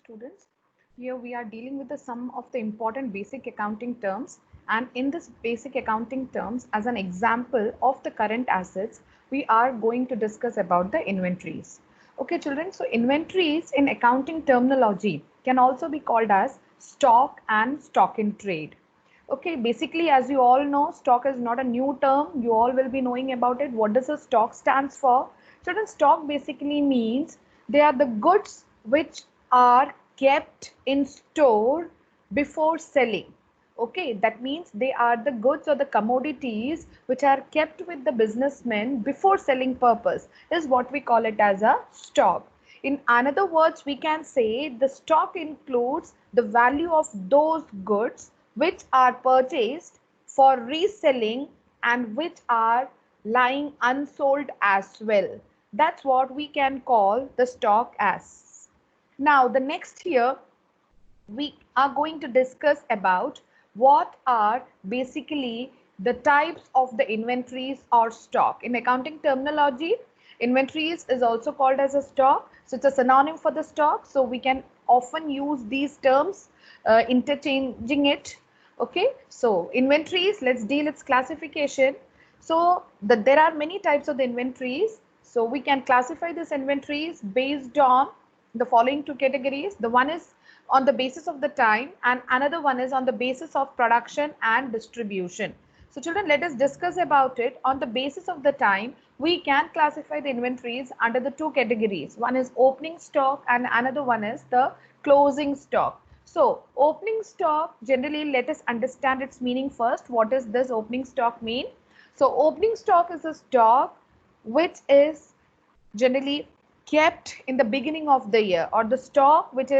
students. Here we are dealing with some of the important basic accounting terms, and in this basic accounting terms, as an example of the current assets, we are going to discuss about the inventories. Okay, children, so inventories in accounting terminology can also be called as stock and stock in trade. Okay, basically, as you all know, stock is not a new term. You all will be knowing about it. What does a stock stands for? Children, stock basically means they are the goods which are kept in store before selling. Okay, that means they are the goods or the commodities which are kept with the businessmen before selling purpose is what we call it as a stock. In another words, we can say the stock includes the value of those goods which are purchased for reselling and which are lying unsold as well. That's what we can call the stock as. Now, the next here we are going to discuss about what are basically the types of the inventories or stock. In accounting terminology, inventories is also called as a stock. So it's a synonym for the stock. So we can often use these terms interchanging it. Okay, so inventories, let's deal its classification. So there are many types of the inventories. So we can classify these inventories based on the following two categories. The one is on the basis of the time and another one is on the basis of production and distribution. So children, let us discuss about it. On the basis of the time, we can classify the inventories under the two categories. One is opening stock and another one is the closing stock. So opening stock, generally let us understand its meaning first. What does this opening stock mean? So opening stock is a stock which is generally kept in the beginning of the year, or the stock which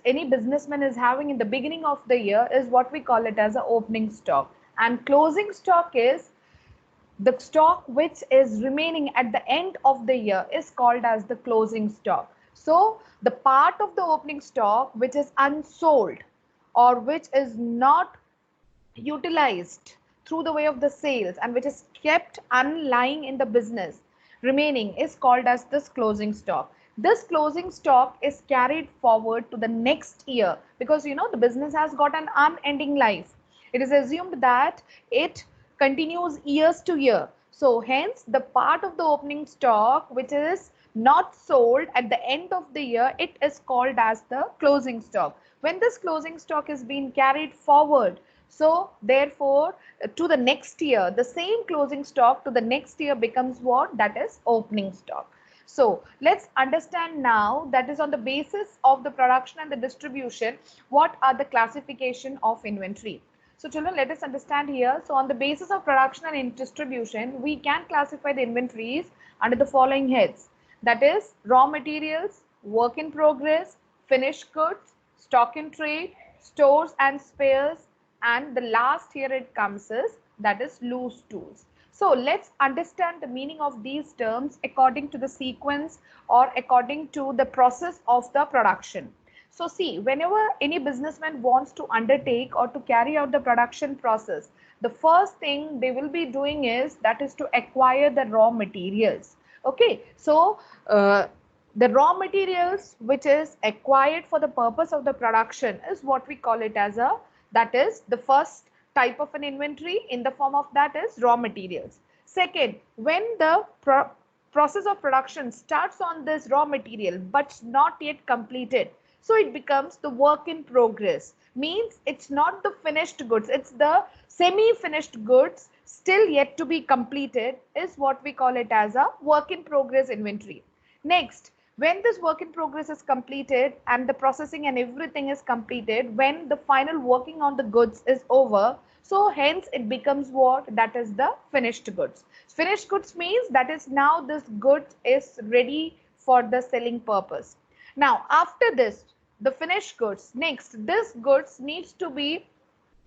any businessman is having in the beginning of the year is what we call it as a opening stock. And closing stock is the stock which is remaining at the end of the year is called as the closing stock. So the part of the opening stock which is unsold or which is not utilized through the way of the sales and which is kept unlying in the business remaining is called as this closing stock. This closing stock is carried forward to the next year because the business has got an unending life. It is assumed that it continues years to year. So hence the part of the opening stock which is not sold at the end of the year, it is called as the closing stock. When this closing stock is being carried forward, so therefore to the next year, the same closing stock to the next year becomes what? That is opening stock. So let's understand now, that is on the basis of the production and the distribution, what are the classification of inventory. So children, let us understand here. So on the basis of production and distribution, we can classify the inventories under the following heads. That is raw materials, work in progress, finished goods, stock in trade, stores and spares, and the last here it comes is that is loose tools. So let's understand the meaning of these terms according to the sequence or according to the process of the production. So see, whenever any businessman wants to undertake or to carry out the production process, the first thing they will be doing is that is to acquire the raw materials. Okay, so the raw materials which is acquired for the purpose of the production is what we call it as a, that is the first type of an inventory in the form of that is raw materials. Second, when the process of production starts on this raw material but not yet completed, so it becomes the work in progress. Means it's not the finished goods, it's the semi-finished goods still yet to be completed is what we call it as a work in progress inventory. Next, when this work in progress is completed and the processing and everything is completed, when the final working on the goods is over, so hence it becomes what? That is the finished goods. Finished goods means that is now this good is ready for the selling purpose. Now after this, the finished goods, next this goods needs to be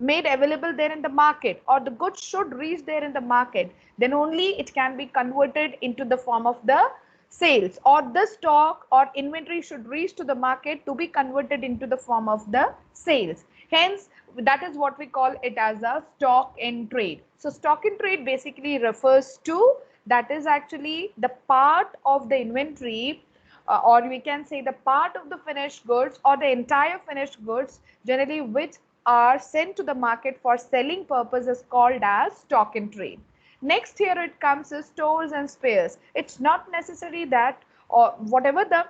made available there in the market, or the goods should reach there in the market, then only it can be converted into the form of the sales, or the stock or inventory should reach to the market to be converted into the form of the sales. Hence that is what we call it as a stock in trade. So stock in trade basically refers to, that is actually the part of the inventory or we can say the part of the finished goods or the entire finished goods generally which are sent to the market for selling purpose is called as stock in trade. Next here it comes is stores and spares. It's not necessary that or whatever the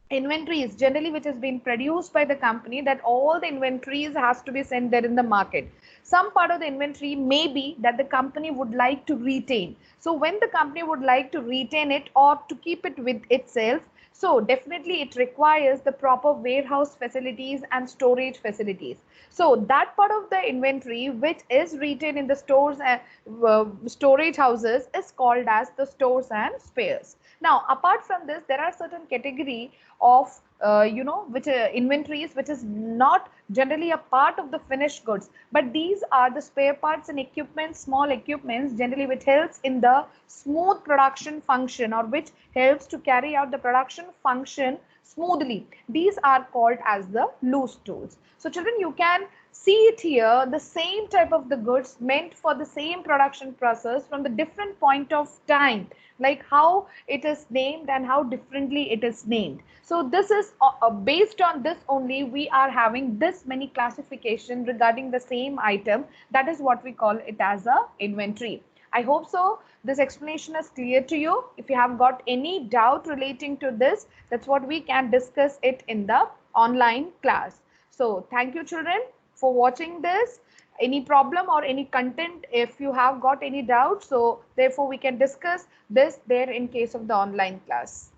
inventories generally which has been produced by the company, that all the inventories has to be sent there in the market. Some part of the inventory may be that the company would like to retain. So when the company would like to retain it or to keep it with itself, so definitely it requires the proper warehouse facilities and storage facilities. So that part of the inventory which is retained in the stores and storage houses is called as the stores and spares. Now apart from this, there are certain category of which inventories which is not generally a part of the finished goods, but these are the spare parts and equipment, small equipments generally which helps in the smooth production function or which helps to carry out the production function smoothly. These are called as the loose tools. So children, you can see it here, the same type of the goods meant for the same production process from the different point of time, like how it is named and how differently it is named. So this is based on this only we are having this many classification regarding the same item. That is what we call it as a inventory. I hope so this explanation is clear to you. If you have got any doubt relating to this, that's what we can discuss it in the online class. So thank you children for watching this. Any problem or any content, if you have got any doubt, so therefore we can discuss this there in case of the online class.